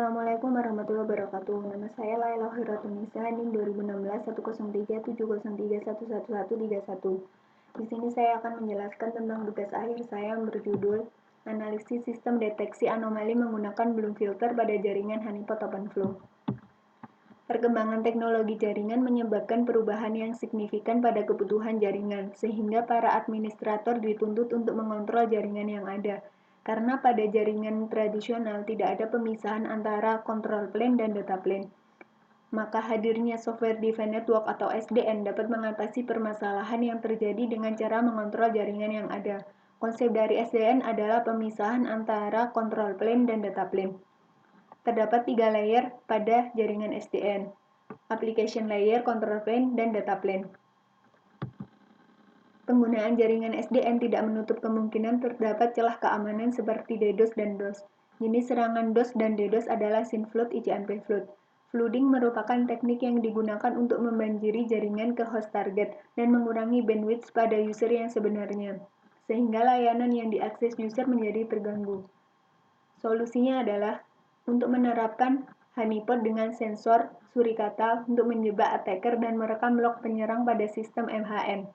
Assalamualaikum warahmatullahi wabarakatuh. Nama saya Laila Khairatun-Nisa, NIM 2016 1033703111131. Di sini saya akan menjelaskan tentang tugas akhir saya yang berjudul Analisis Sistem Deteksi Anomali Menggunakan Bloom Filter pada Jaringan Honeypot OpenFlow. Perkembangan teknologi jaringan menyebabkan perubahan yang signifikan pada kebutuhan jaringan, sehingga para administrator dituntut untuk mengontrol jaringan yang ada. Karena pada jaringan tradisional tidak ada pemisahan antara control plane dan data plane, maka hadirnya Software Defined Network atau SDN dapat mengatasi permasalahan yang terjadi dengan cara mengontrol jaringan yang ada. Konsep dari SDN adalah pemisahan antara control plane dan data plane. Terdapat 3 layer pada jaringan SDN: application layer, control plane, dan data plane. Penggunaan jaringan SDN tidak menutup kemungkinan terdapat celah keamanan seperti DDoS dan DOS. Jenis serangan DOS dan DDoS adalah SYN-Flood, ICMP Flood. Flooding merupakan teknik yang digunakan untuk membanjiri jaringan ke host target dan mengurangi bandwidth pada user yang sebenarnya, sehingga layanan yang diakses user menjadi terganggu. Solusinya adalah untuk menerapkan honeypot dengan sensor surikata untuk menjebak attacker dan merekam log penyerang pada sistem MHN,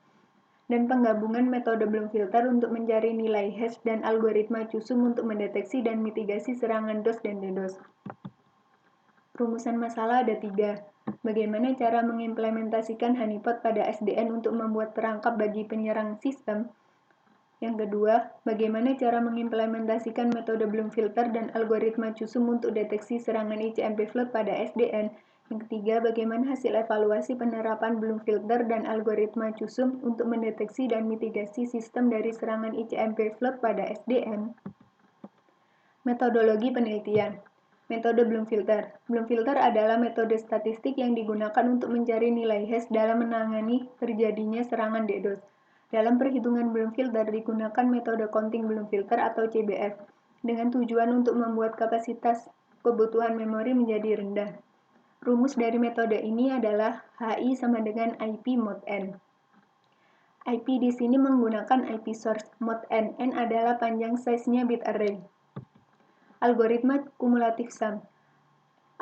dan penggabungan metode Bloom Filter untuk mencari nilai hash dan algoritma CUSUM untuk mendeteksi dan mitigasi serangan DOS dan DDoS. Rumusan masalah ada 3. Bagaimana cara mengimplementasikan honeypot pada SDN untuk membuat perangkap bagi penyerang sistem? Yang kedua, bagaimana cara mengimplementasikan metode Bloom Filter dan algoritma CUSUM untuk deteksi serangan ICMP Flood pada SDN? Yang ketiga, bagaimana hasil evaluasi penerapan Bloom Filter dan algoritma CUSUM untuk mendeteksi dan mitigasi sistem dari serangan ICMP Flood pada SDN? Metodologi penelitian. Metode Bloom Filter. Bloom Filter adalah metode statistik yang digunakan untuk mencari nilai hash dalam menangani terjadinya serangan DDoS. Dalam perhitungan Bloom Filter digunakan metode Counting Bloom Filter atau CBF dengan tujuan untuk membuat kapasitas kebutuhan memori menjadi rendah. Rumus dari metode ini adalah HI sama dengan IP mod N. IP di sini menggunakan IP source mod N. N adalah panjang size-nya bit array. Algoritma kumulatif sum.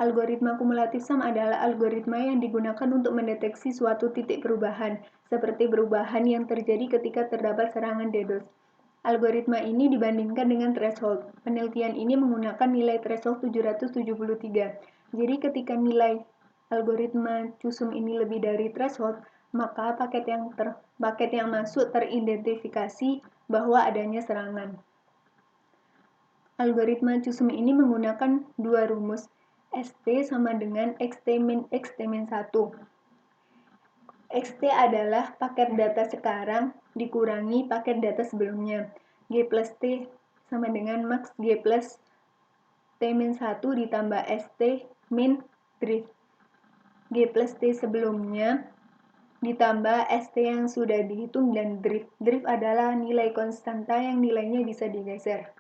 Algoritma kumulatif sum adalah algoritma yang digunakan untuk mendeteksi suatu titik perubahan, seperti perubahan yang terjadi ketika terdapat serangan DDoS. Algoritma ini dibandingkan dengan threshold. Penelitian ini menggunakan nilai threshold 773. Jadi ketika nilai algoritma CUSUM ini lebih dari threshold, maka paket yang masuk teridentifikasi bahwa adanya serangan. Algoritma CUSUM ini menggunakan 2 rumus, ST sama dengan XT-1. XT adalah paket data sekarang dikurangi paket data sebelumnya. G plus T sama dengan max G plus T-1 ditambah ST min drift. G plus T sebelumnya ditambah ST yang sudah dihitung dan drift. Drift adalah nilai konstanta yang nilainya bisa digeser.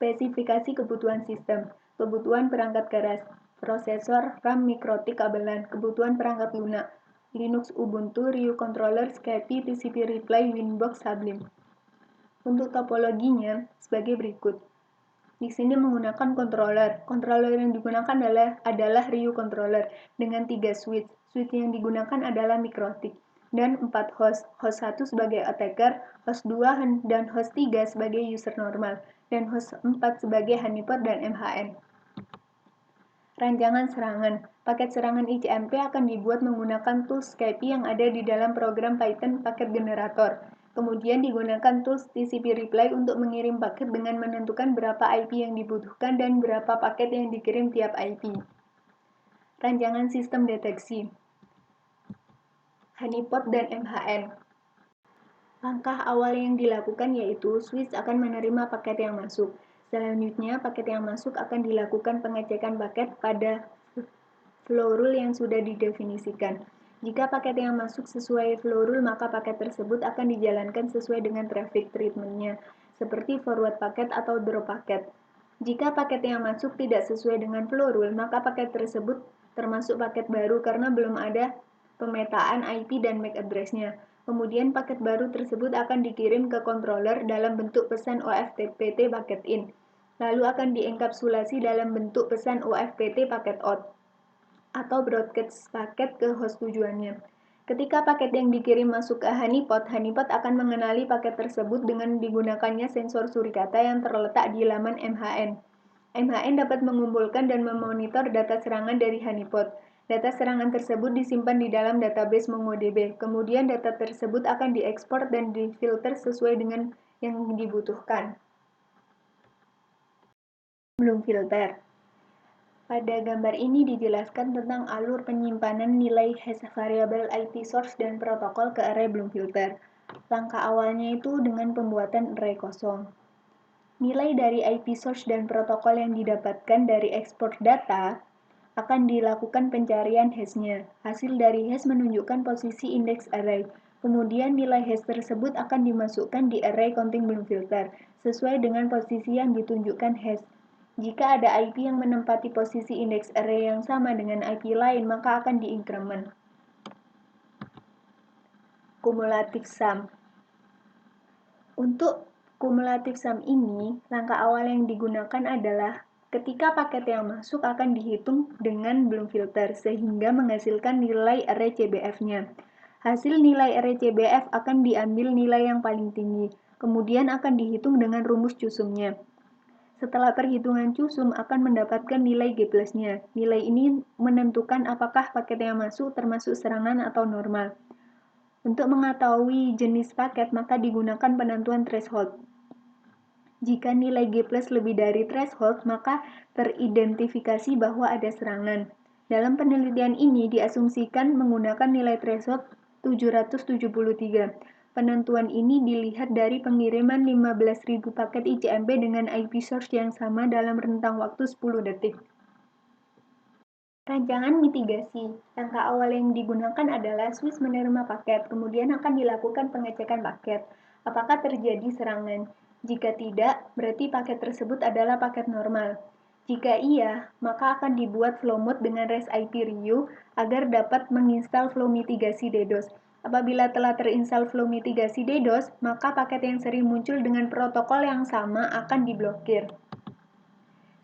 Spesifikasi kebutuhan sistem. Kebutuhan perangkat keras, prosesor, RAM, mikrotik, kabelan. Kebutuhan perangkat lunak, Linux, Ubuntu, RIU controller, SCPI, TCP Reply, Winbox, Sublime. Untuk topologinya sebagai berikut. Di sini menggunakan controller. Controller yang digunakan adalah RIU controller dengan 3 switch. Switch yang digunakan adalah mikrotik dan 4 host. Host 1 sebagai attacker, host 2 dan host 3 sebagai user normal, dan host 4 sebagai honeypot dan MHN. Rancangan serangan. Paket serangan ICMP akan dibuat menggunakan tools SCPI yang ada di dalam program Python paket generator. Kemudian digunakan tools TCP Reply untuk mengirim paket dengan menentukan berapa IP yang dibutuhkan dan berapa paket yang dikirim tiap IP. Rancangan sistem deteksi honeypot dan MHN. Langkah awal yang dilakukan yaitu switch akan menerima paket yang masuk. Selanjutnya, paket yang masuk akan dilakukan pengecekan paket pada flow rule yang sudah didefinisikan. Jika paket yang masuk sesuai flow rule, maka paket tersebut akan dijalankan sesuai dengan traffic treatment-nya, seperti forward paket atau drop paket. Jika paket yang masuk tidak sesuai dengan flow rule, maka paket tersebut termasuk paket baru karena belum ada pemetaan IP dan MAC address-nya. Kemudian paket baru tersebut akan dikirim ke controller dalam bentuk pesan OFTPT packet in. lalu akan dienkapsulasi dalam bentuk pesan OFPT paket out atau broadcast paket ke host tujuannya. Ketika paket yang dikirim masuk ke honeypot akan mengenali paket tersebut dengan digunakannya sensor surikata yang terletak di laman MHN. MHN dapat mengumpulkan dan memonitor data serangan dari honeypot. Data serangan tersebut disimpan di dalam database MongoDB. Kemudian data tersebut akan diekspor dan difilter sesuai dengan yang dibutuhkan. Bloom filter. Pada gambar ini dijelaskan tentang alur penyimpanan nilai hash variabel IP source dan protokol ke array Bloom filter. Langkah awalnya itu dengan pembuatan array kosong. Nilai dari IP source dan protokol yang didapatkan dari ekspor data akan dilakukan pencarian hash-nya. Hasil dari hash menunjukkan posisi indeks array. Kemudian nilai hash tersebut akan dimasukkan di array counting Bloom filter sesuai dengan posisi yang ditunjukkan hash. Jika ada IP yang menempati posisi indeks array yang sama dengan IP lain, maka akan diinkremen. Cumulative sum. Untuk cumulative sum ini, langkah awal yang digunakan adalah ketika paket yang masuk akan dihitung dengan Bloom filter sehingga menghasilkan nilai array CBF-nya. Hasil nilai array CBF akan diambil nilai yang paling tinggi, kemudian akan dihitung dengan rumus CUSUM-nya. Setelah perhitungan CUSUM akan mendapatkan nilai G+-nya. Nilai ini menentukan apakah paket yang masuk termasuk serangan atau normal. Untuk mengetahui jenis paket, maka digunakan penentuan threshold. Jika nilai G+ lebih dari threshold, maka teridentifikasi bahwa ada serangan. Dalam penelitian ini diasumsikan menggunakan nilai threshold 773. Penentuan ini dilihat dari pengiriman 15.000 paket ICMP dengan IP source yang sama dalam rentang waktu 10 detik. Rancangan mitigasi. Langkah awal yang digunakan adalah switch menerima paket, kemudian akan dilakukan pengecekan paket. Apakah terjadi serangan? Jika tidak, berarti paket tersebut adalah paket normal. Jika iya, maka akan dibuat flow mode dengan REST IP RIU agar dapat menginstal flow mitigasi DDoS. Apabila telah terinstall flow mitigasi DDoS, maka paket yang sering muncul dengan protokol yang sama akan diblokir.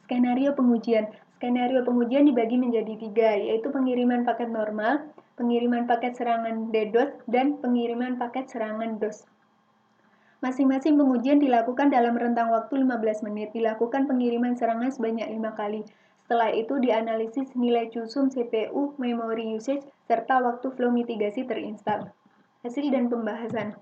Skenario pengujian. Skenario pengujian dibagi menjadi 3, yaitu pengiriman paket normal, pengiriman paket serangan DDoS, dan pengiriman paket serangan DOS. Masing-masing pengujian dilakukan dalam rentang waktu 15 menit. Dilakukan pengiriman serangan sebanyak 5 kali. Setelah itu dianalisis nilai CUSUM, CPU, memory usage, serta waktu flow mitigasi terinstal. Hasil dan pembahasan.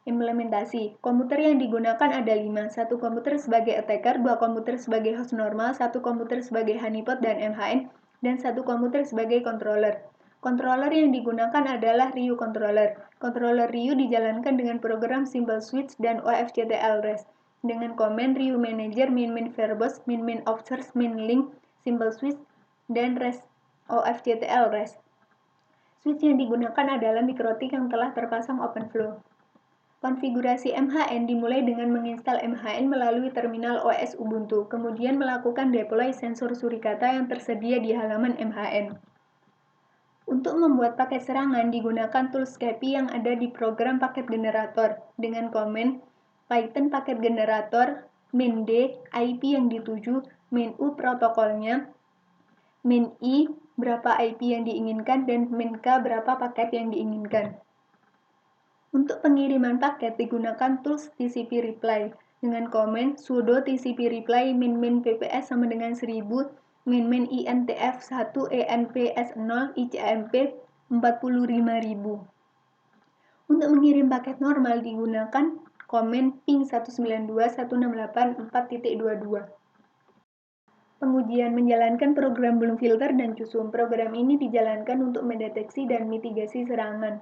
Implementasi. Komputer yang digunakan ada 5. 1 komputer sebagai attacker, 2 komputer sebagai host normal, 1 komputer sebagai honeypot dan MHN, dan 1 komputer sebagai controller. Controller yang digunakan adalah RIU controller. Controller RIU dijalankan dengan program Simple Switch dan OFCTL REST dengan komen RIU Manager, min verbose, min observe, min link, Simple Switch, dan REST OFCTL REST. Switch yang digunakan adalah MikroTik yang telah terpasang OpenFlow. Konfigurasi MHN dimulai dengan menginstal MHN melalui terminal OS Ubuntu, kemudian melakukan deploy sensor surikata yang tersedia di halaman MHN. Untuk membuat paket serangan digunakan tools Scapy yang ada di program paket generator dengan komen Python paket generator, min D, IP yang dituju, min U protokolnya, min I berapa IP yang diinginkan, dan min K berapa paket yang diinginkan. Untuk pengiriman paket digunakan tools TCP reply dengan komen sudo TCP reply min pps sama dengan 1000 min intf 1 enps 0 icmp 45000. Untuk mengirim paket normal digunakan komen ping 192.168.4.22. Pengujian menjalankan program Bloom filter dan CUSUM. Program ini dijalankan untuk mendeteksi dan mitigasi serangan.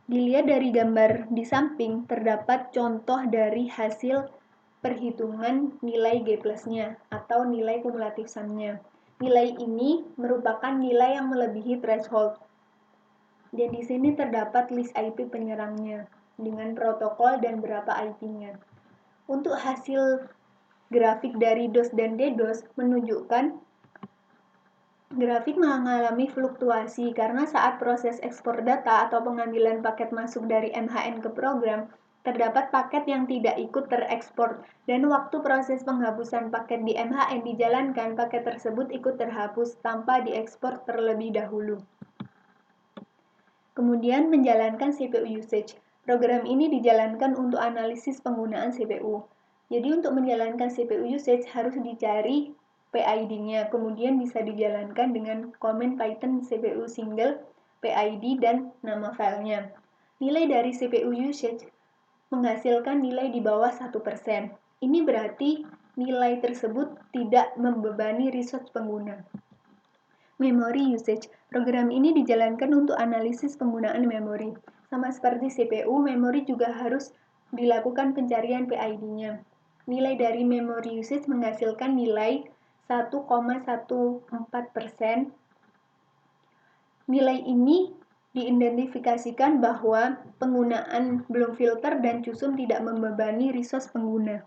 Dilihat dari gambar di samping, terdapat contoh dari hasil perhitungan nilai G+-nya atau nilai kumulatif sum-nya. Nilai ini merupakan nilai yang melebihi threshold. Dan di sini terdapat list IP penyerangnya dengan protokol dan berapa IP-nya. Untuk hasil grafik dari DOS dan DDoS menunjukkan grafik mengalami fluktuasi karena saat proses ekspor data atau pengambilan paket masuk dari MHN ke program, terdapat paket yang tidak ikut terekspor, dan waktu proses penghapusan paket di MHN dijalankan, paket tersebut ikut terhapus tanpa diekspor terlebih dahulu. Kemudian menjalankan CPU usage. Program ini dijalankan untuk analisis penggunaan CPU. Jadi untuk menjalankan CPU usage harus dicari PID-nya, kemudian bisa dijalankan dengan komen Python CPU single PID dan nama filenya. Nilai dari CPU usage menghasilkan nilai di bawah 1%. Ini berarti nilai tersebut tidak membebani resource pengguna. Memory usage. Program ini dijalankan untuk analisis penggunaan memori. Sama seperti CPU, memori juga harus dilakukan pencarian PID-nya. Nilai dari memory usage menghasilkan nilai 1,14%. Nilai ini diidentifikasikan bahwa penggunaan belum filter dan cusum tidak membebani resource pengguna.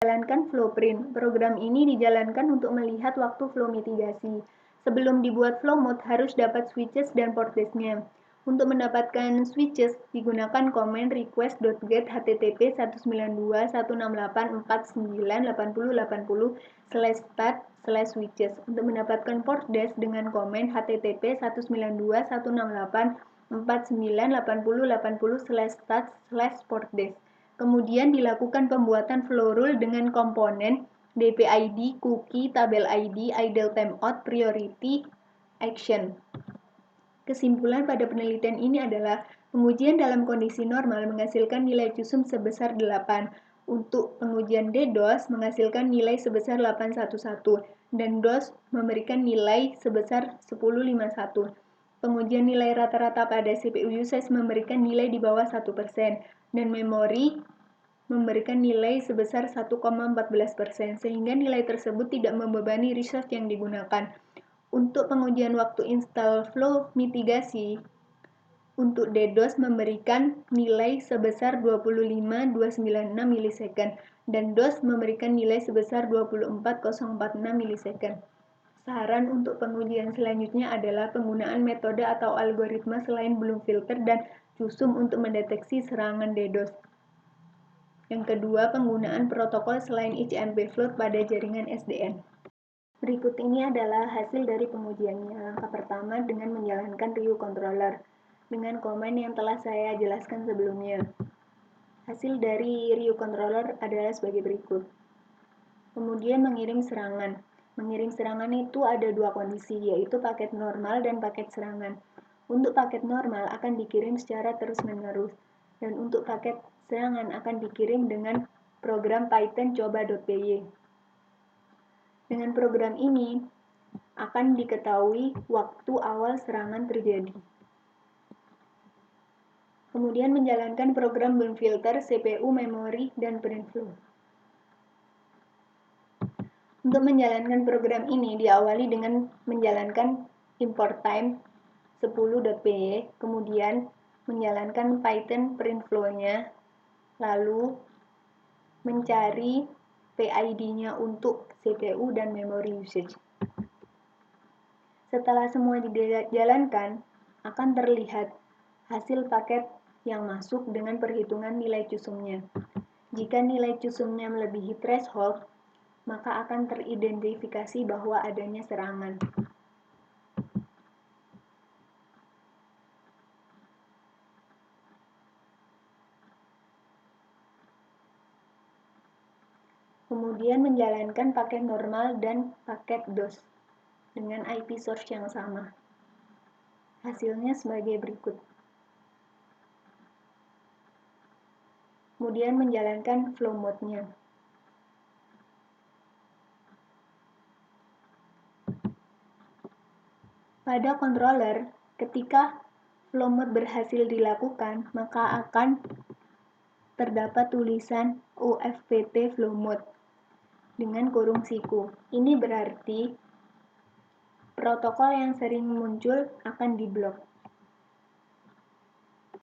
Jalankan flow print. Program ini dijalankan untuk melihat waktu flow mitigasi. Sebelum dibuat flow mode harus dapat switches dan port disk-nya. Untuk mendapatkan switches digunakan komen request.get http 192.168.80.80/start/switches. Untuk mendapatkan port disk dengan komen http 192.168.49.80/start/port disk. Kemudian dilakukan pembuatan flow rule dengan komponen dpid, cookie, tabel ID, idle timeout, priority, action. Kesimpulan pada penelitian ini adalah pengujian dalam kondisi normal menghasilkan nilai cusum sebesar 8. Untuk pengujian DDoS menghasilkan nilai sebesar 811 dan DOS memberikan nilai sebesar 1051. Pengujian nilai rata-rata pada CPU usage memberikan nilai di bawah 1%, dan memori memberikan nilai sebesar 1,14%, sehingga nilai tersebut tidak membebani resource yang digunakan. Untuk pengujian waktu install flow mitigasi, untuk DDoS memberikan nilai sebesar 25.296 ms, dan DOS memberikan nilai sebesar 24.046 ms. Saran untuk pengujian selanjutnya adalah penggunaan metode atau algoritma selain belum filter dan cusum untuk mendeteksi serangan DDoS. Yang kedua, penggunaan protokol selain ICMP float pada jaringan SDN. Berikut ini adalah hasil dari pengujiannya. Langkah pertama dengan menjalankan RIU controller dengan komen yang telah saya jelaskan sebelumnya. Hasil dari RIU controller adalah sebagai berikut. Kemudian mengirim serangan. Mengirim serangan itu ada dua kondisi, yaitu paket normal dan paket serangan. Untuk paket normal akan dikirim secara terus-menerus, dan untuk paket serangan akan dikirim dengan program Python coba.py. Dengan program ini akan diketahui waktu awal serangan terjadi. Kemudian menjalankan program burn filter, CPU, memori, dan print flow. Untuk menjalankan program ini diawali dengan menjalankan import time 10.py, kemudian menjalankan Python print flow-nya, lalu mencari PID-nya untuk CPU dan memory usage. Setelah semua dijalankan, akan terlihat hasil paket yang masuk dengan perhitungan nilai cusumnya. Jika nilai cusumnya melebihi threshold, maka akan teridentifikasi bahwa adanya serangan. Kemudian menjalankan paket normal dan paket DOS dengan IP source yang sama. Hasilnya sebagai berikut. Kemudian menjalankan flow mode-nya. Pada controller, ketika flow mode berhasil dilakukan, maka akan terdapat tulisan OFPT flow mode dengan kurung siku. Ini berarti protokol yang sering muncul akan diblok.